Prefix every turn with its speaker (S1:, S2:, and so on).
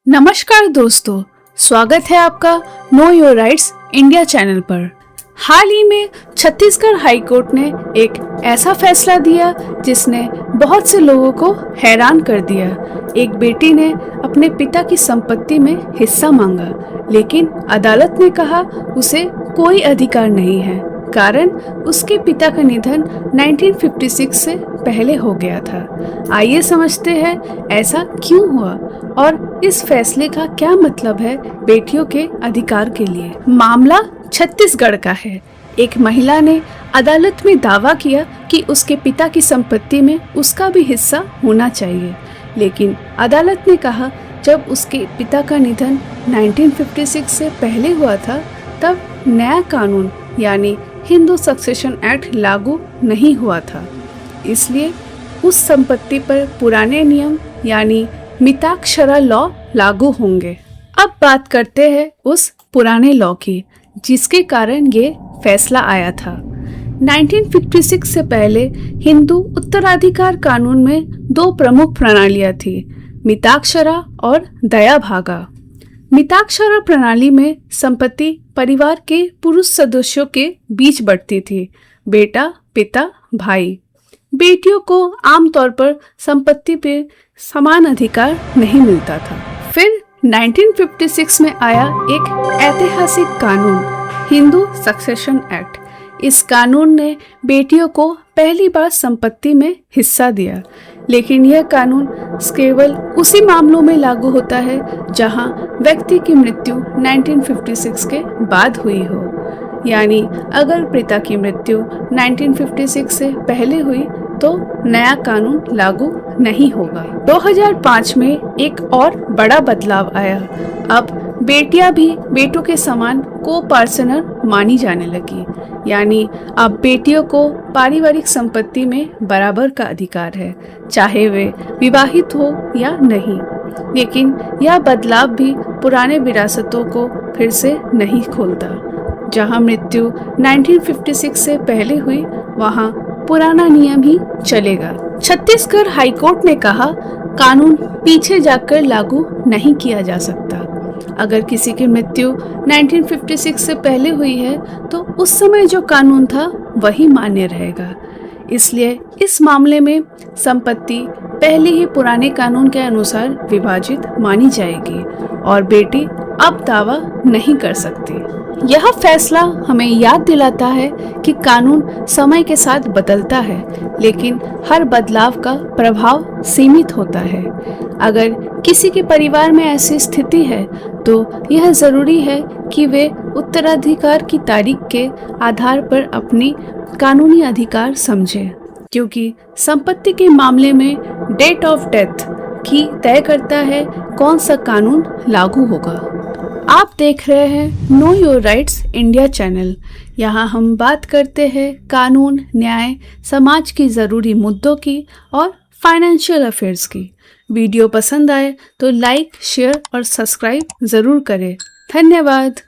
S1: नमस्कार दोस्तों, स्वागत है आपका know your rights India channel पर। हाल ही में छत्तीसगढ़ हाई कोर्ट ने एक ऐसा फैसला दिया जिसने बहुत से लोगों को हैरान कर दिया। एक बेटी ने अपने पिता की संपत्ति में हिस्सा मांगा, लेकिन अदालत ने कहा उसे कोई अधिकार नहीं है, कारण उसके पिता का निधन 1956 से पहले हो गया था। आइए समझते हैं ऐसा क्यों हुआ और इस फैसले का क्या मतलब है बेटियों के अधिकार के लिए। मामला छत्तीसगढ़ का है। एक महिला ने अदालत में दावा किया कि उसके पिता की संपत्ति में उसका भी हिस्सा होना चाहिए, लेकिन अदालत ने कहा जब उसके पिता का निधन 1956 से पहले हुआ था, तब नया कानून यानी हिंदू सक्सेशन एक्ट लागू नहीं हुआ था, इसलिए उस संपत्ति पर पुराने नियम यानी मिताक्षरा लॉ लागू होंगे। अब बात करते हैं उस पुराने लॉ की, जिसके कारण ये फैसला आया था। 1956 से पहले हिंदू उत्तराधिकार कानून में दो प्रमुख प्रणालियां थी, मिताक्षरा और दया भागा। मिताक्षरा प्रणाली में संपत्ति परिवार के पुरुष सदस्यों के बीच बंटती थी, बेटा, पिता, भाई। बेटियों को आमतौर पर संपत्ति पे समान अधिकार नहीं मिलता था। फिर 1956 में आया एक ऐतिहासिक कानून, हिंदू सक्सेशन एक्ट। इस कानून ने बेटियों को पहली बार संपत्ति में हिस्सा दिया, लेकिन यह कानून केवल उसी मामलों में लागू होता है जहां व्यक्ति की मृत्यु 1956 के बाद हुई हो। यानी अगर पिता की मृत्यु 1956 से पहले हुई तो नया कानून लागू नहीं होगा। 2005 में एक और बड़ा बदलाव आया। अब बेटियां भी बेटों के समान को-पार्सनर मानी जाने लगी, यानी अब बेटियों को पारिवारिक संपत्ति में बराबर का अधिकार है, चाहे वे विवाहित हो या नहीं। लेकिन यह बदलाव भी पुराने विरासतों को फिर से नहीं खोलता। जहां मृत्यु 1956 से पहले हुई, वहां पुराना नियम ही चलेगा। छत्तीसगढ़ हाईकोर्ट ने कहा कानून पीछे जाकर लागू नहीं किया जा सकता। अगर किसी की मृत्यु 1956 से पहले हुई है तो उस समय जो कानून था वही मान्य रहेगा। इसलिए इस मामले में संपत्ति पहले ही पुराने कानून के अनुसार विभाजित मानी जाएगी और बेटी अब दावा नहीं कर सकती। यह फैसला हमें याद दिलाता है कि कानून समय के साथ बदलता है, लेकिन हर बदलाव का प्रभाव सीमित होता है। अगर किसी के परिवार में ऐसी स्थिति है तो यह जरूरी है कि वे उत्तराधिकार की तारीख के आधार पर अपनी कानूनी अधिकार समझें, क्योंकि संपत्ति के मामले में डेट ऑफ डेथ की तय करता है कौन सा कानून लागू होगा। आप देख रहे हैं know your rights India channel. यहाँ हम बात करते हैं कानून, न्याय, समाज की ज़रूरी मुद्दों की और फाइनेंशियल अफेयर्स की। वीडियो पसंद आए तो लाइक, शेयर और सब्सक्राइब ज़रूर करें। धन्यवाद।